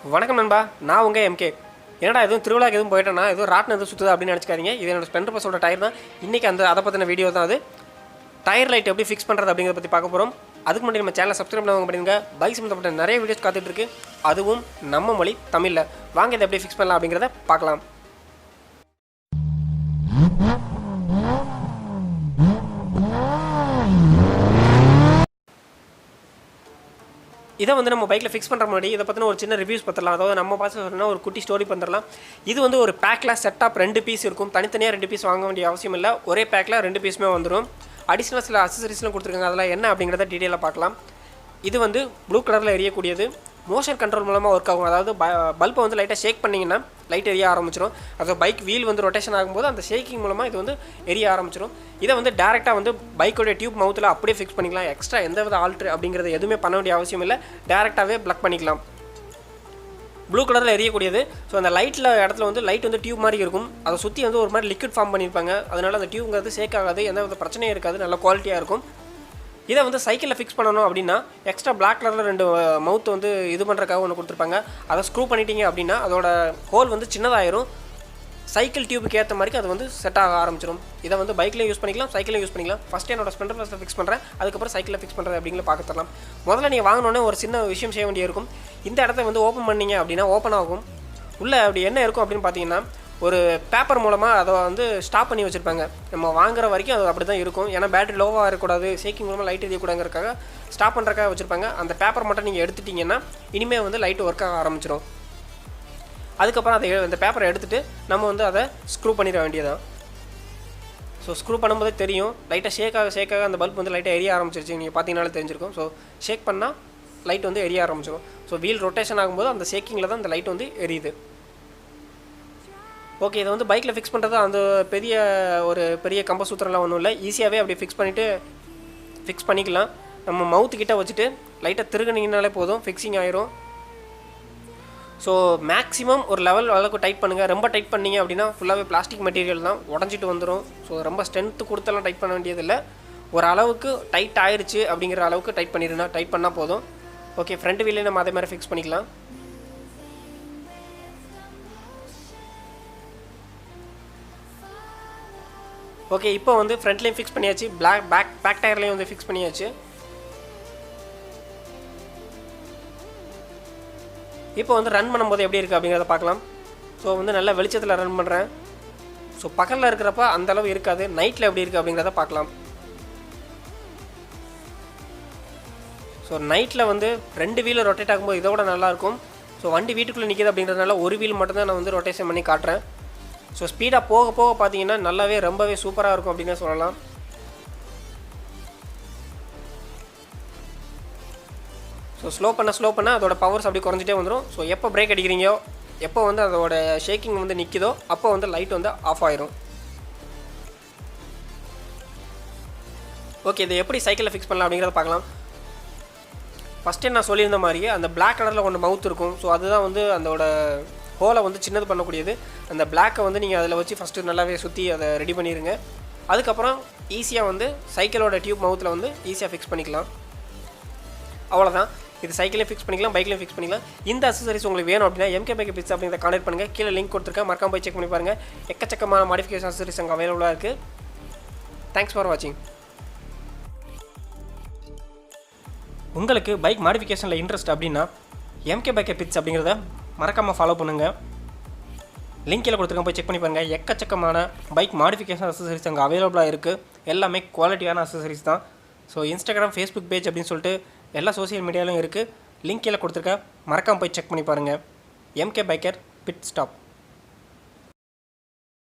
வணக்கம் நண்பா, நான் உங்கள் எம்கே. என்னடா எதுவும் திருவிழாக்கு எதுவும் போயிட்டேன்னா எதுவும் ராட்டினம் எதுவும் சுற்றுதா அப்படின்னு நினச்சிக்காதீங்க. இது என்னோட ஸ்ப்ளெண்டர் பஸ்ஸோட டயர் தான். இன்றைக்கி அதை பற்றின வீடியோ தான். அது டயர் லைட் எப்படி ஃபிக்ஸ் பண்ணுறது அப்படிங்கிறத பற்றி பார்க்க போகிறோம். அதுக்கு முன்னாடி நம்ம சேனலை சப்ஸ்கிரைப் பண்ணவங்க பண்ணிடுங்க. பைக் சம்மந்தப்பட்ட நிறைய வீடியோஸ் காத்துட்ருக்கு, அதுவும் நம்ம மொழி தமிழில். வாங்க இதை எப்படி ஃபிக்ஸ் பண்ணலாம் அப்படிங்கிறத பார்க்கலாம். இதை வந்து நம்ம பைக்கில் ஃபிக்ஸ் பண்ணுற முன்னாடி இதை பற்றின ஒரு சின்ன ரிவ்யூஸ் பார்த்துடலாம். அதாவது நம்ம பார்த்து சொன்னால் ஒரு குட்டி ஸ்டோரி பண்ணிடலாம். இது வந்து ஒரு பேக்கில் செட்டாப் 2 பீஸ் இருக்கும். தனித்தனியாக 2 பீஸ் வாங்க வேண்டிய அவசியம் இல்லை. ஒரே பேக்கில் 2 பீஸுமே வந்துடும். அடிஷ்னலாக சில அக்சசரிஸ்லாம் கொடுத்துருக்காங்க. அதெல்லாம் என்ன அப்படிங்கிறத டீட்டெயிலாக பார்க்கலாம். இது வந்து ப்ளூ கலரில் எரியக்கூடியது. மோஷன் கண்ட்ரோல் மூலமாக ஒர்க் ஆகும். அதாவது பல்பை வந்து லைட்டாக ஷேக் பண்ணிங்கன்னா லைட் எரிய ஆரம்பிச்சிடும். அதாவது பைக் வீல் வந்து ரொட்டேஷன் ஆகும்போது அந்த ஷேக்கிங் மூலமாக இது வந்து எரிய ஆரம்பிச்சிடும். இதை வந்து டேரெக்டாக வந்து பைக்கோடைய டியூப் மவுத்தில் அப்படியே ஃபிக்ஸ் பண்ணிக்கலாம். எக்ஸ்ட்ரா எந்த வித ஆல்ட்ரு அப்படிங்கிறது எதுவுமே பண்ண வேண்டிய அவசியம் இல்லை. டேரெக்டாகவே ப்ளக் பண்ணிக்கலாம். ப்ளூ கலரில் எரியக்கூடியது. ஸோ அந்த லைட்டில் இடத்துல வந்து லைட் வந்து டியூப் மாதிரி இருக்கும். அதை சுற்றி வந்து ஒரு மாதிரி லிக்விட் ஃபார்ம் பண்ணியிருப்பாங்க. அதனால் அந்த டியூப்ங்கிறது ஷேக் ஆகாது, எந்த வித பிரச்சனையும் இருக்காது, நல்ல குவாலிட்டியாக இருக்கும். இதை வந்து சைக்கிளில் ஃபிக்ஸ் பண்ணணும் அப்படின்னா எக்ஸ்ட்ரா பிளாக் கலரில் 2 மவுத் வந்து இது பண்ணுறதுக்காக ஒன்று கொடுத்துருப்பாங்க. அதை ஸ்க்ரூ பண்ணிட்டீங்க அப்படின்னா அதோட ஹோல் வந்து சின்னதாயிரும். சைக்கிள் டியூபுக்கு ஏற்ற மாதிரி அது வந்து செட் ஆக ஆரம்பிச்சிடும். இதை வந்து பைக்லேயும் யூஸ் பண்ணிக்கலாம், சைக்கிளையும் யூஸ் பண்ணிக்கலாம். ஃபஸ்ட்டு என்னோட ஸ்ப்ளெண்டர் ப்ளஸில் ஃபிக்ஸ் பண்ணுறேன், அதுக்கப்புறம் சைக்கிளில் ஃபிக்ஸ் பண்ணுறது அப்படிங்கிற பார்க்க தரலாம். முதல்ல நீங்கள் வாங்கினோன்னே ஒரு சின்ன விஷயம் செய்ய வேண்டியிருக்கும். இந்த இடத்த வந்து ஓப்பன் பண்ணிங்க அப்படின்னா ஓப்பன் ஆகும். உள்ளே அப்படி என்ன இருக்கும் அப்படின்னு பார்த்தீங்கன்னா ஒரு பேப்பர் மூலமாக அதை வந்து ஸ்டாப் பண்ணி வச்சுருப்பாங்க. நம்ம வாங்குற வரைக்கும் அது அப்படி தான் இருக்கும். ஏன்னா பேட்டரி லோவாக இருக்கக்கூடாது, ஷேக்கிங் மூலமாக லைட் எரியக்கூடாதுங்கிறக்காக ஸ்டாப் பண்ணுறக்காக வச்சுருப்பாங்க. அந்த பேப்பர் மட்டும் நீங்கள் எடுத்துட்டிங்கன்னா இனிமேல் வந்து லைட்டு ஒர்க் ஆக ஆரம்பிச்சிடும். அதுக்கப்புறம் அந்த பேப்பரை எடுத்துகிட்டு நம்ம வந்து அதை ஸ்க்ரூ பண்ணிட வேண்டியதான். ஸோ ஸ்க்ரூ பண்ணும்போதே தெரியும், லைட்டாக ஷேக்காக அந்த பல்ப் வந்து லைட்டாக எரிய ஆரம்பிச்சிருச்சு. நீங்கள் பார்த்தீங்கனாலே தெரிஞ்சிருக்கும். ஸோ ஷேக் பண்ணால் லைட் வந்து எரிய ஆரம்பிச்சிடும். ஸோ வீல் ரொட்டேஷன் ஆகும்போது அந்த ஷேக்கிங்கில் தான் அந்த லைட் வந்து எரியுது. ஓகே, இதை வந்து பைக்கில் ஃபிக்ஸ் பண்ணுறது அந்த பெரிய கம்பசூத்திரம்லாம் ஒன்றும் இல்லை. ஈஸியாகவே அப்படி ஃபிக்ஸ் பண்ணிக்கலாம். நம்ம மவுத்துக்கிட்ட வச்சுட்டு லைட்டாக திருகுனீங்கனாலே போதும், ஃபிக்ஸிங் ஆயிரும். ஸோ மேக்ஸிமம் ஒரு லெவல் அளவுக்கு டைட் பண்ணுங்கள். ரொம்ப டைட் பண்ணிங்க அப்படின்னா ஃபுல்லாகவே பிளாஸ்டிக் மெட்டீரியல் தான், உடஞ்சிட்டு வந்துடும். ஸோ ரொம்ப ஸ்ட்ரென்த்து கொடுத்தெல்லாம் டைட் பண்ண வேண்டியதில்லை. ஒரு அளவுக்கு டைட் ஆயிடுச்சு அப்படிங்கிற அளவுக்கு டைட் பண்ணால் போதும். ஓகே, ஃப்ரண்ட் வீலே நம்ம அதே மாதிரி ஃபிக்ஸ் பண்ணிக்கலாம். ஓகே, இப்போ வந்து ஃப்ரண்ட்லேயும் ஃபிக்ஸ் பண்ணியாச்சு, பேக் டயர்லேயும் வந்து ஃபிக்ஸ் பண்ணியாச்சு. இப்போ வந்து ரன் பண்ணும்போது எப்படி இருக்குது அப்படிங்கிறத பார்க்கலாம். ஸோ வந்து நல்ல வெளிச்சத்தில் ரன் பண்ணுறேன். ஸோ பக்கத்தில் இருக்கிறப்ப அந்தளவு இருக்காது, நைட்டில் எப்படி இருக்குது அப்படிங்கிறத பார்க்கலாம். ஸோ நைட்டில் வந்து 2 வீலும் ரொட்டேட் ஆகும்போது இதோட நல்லாயிருக்கும். ஸோ வண்டி வீட்டுக்குள்ளே நிற்கிது அப்படிங்கிறதுனால ஒரு வீல் மட்டும்தான் நான் வந்து ரொட்டேஷன் பண்ணி காட்டுறேன். ஸோ ஸ்பீடாக போக பார்த்தீங்கன்னா நல்லாவே ரொம்பவே சூப்பராக இருக்கும் அப்படின்னு சொல்லலாம். ஸோ ஸ்லோ பண்ண அதோட பவர்ஸ் அப்படி குறைஞ்சிட்டே வந்துடும். ஸோ எப்போ பிரேக் அடிக்கிறீங்களோ, எப்போ வந்து அதோட ஷேக்கிங் வந்து நிற்கிதோ அப்போ வந்து லைட் வந்து ஆஃப் ஆயிரும். ஓகே, இதை எப்படி சைக்கிளில் ஃபிக்ஸ் பண்ணலாம் அப்படிங்கிறத பார்க்கலாம். ஃபஸ்ட்டே நான் சொல்லியிருந்த மாதிரியே அந்த பிளாக் கலரில் ஒன்று மவுத் இருக்கும். ஸோ அதுதான் வந்து அதோட ஹோலை வந்து சின்னது பண்ணக்கூடியது. அந்த பிளாக்கை வந்து நீங்கள் அதில் வச்சு ஃபஸ்ட்டு நல்லாவே சுற்றி அதை ரெடி பண்ணிடுங்க. அதுக்கப்புறம் ஈஸியாக வந்து சைக்கிளோட டியூப் மவுத்தில் வந்து ஈஸியாக ஃபிக்ஸ் பண்ணிக்கலாம். அவ்வளோதான். இது சைக்கிளையும் ஃபிக்ஸ் பண்ணிக்கலாம், பைக்லையும் ஃபிக்ஸ் பண்ணிக்கலாம். இந்த அக்சசரிஸ் உங்களுக்கு வேணும் அப்படின்னா mkbikerpitstop அப்படிங்கிறத கான்டெக்ட் பண்ணுங்கள். கீழே லிங்க் கொடுத்துருக்கேன், மறக்காம போய் செக் பண்ணி பாருங்கள். எக்கச்சக்கமான மாடிஃபிகேஷன் அக்சசரிஸ் அங்கே அவைலபிளாக இருக்குது. தேங்க்ஸ் ஃபார் வாட்சிங். உங்களுக்கு பைக் மாடிஃபிகேஷனில் இன்ட்ரெஸ்ட் அப்படின்னா mkbikerpits அப்படிங்கிறத மறக்காமல் ஃபாலோ பண்ணுங்கள். லிங்க் கீழே கொடுத்துருக்கேன், போய் செக் பண்ணி பாருங்கள். எக்கச்சக்கமான பைக் மாடிஃபிகேஷன் அக்சசரிஸ் அங்கே அவைலபிளாக இருக்குது. எல்லாமே குவாலிட்டியான அக்சசரிஸ் தான். ஸோ இன்ஸ்டாகிராம், ஃபேஸ்புக் பேஜ் அப்படின்னு சொல்லிட்டு எல்லா சோசியல் மீடியாவிலும் இருக்குது. லிங்க் கீழே கொடுத்துருக்கேன், மறக்காமல் போய் செக் பண்ணி பாருங்கள். mkbikerpitstop.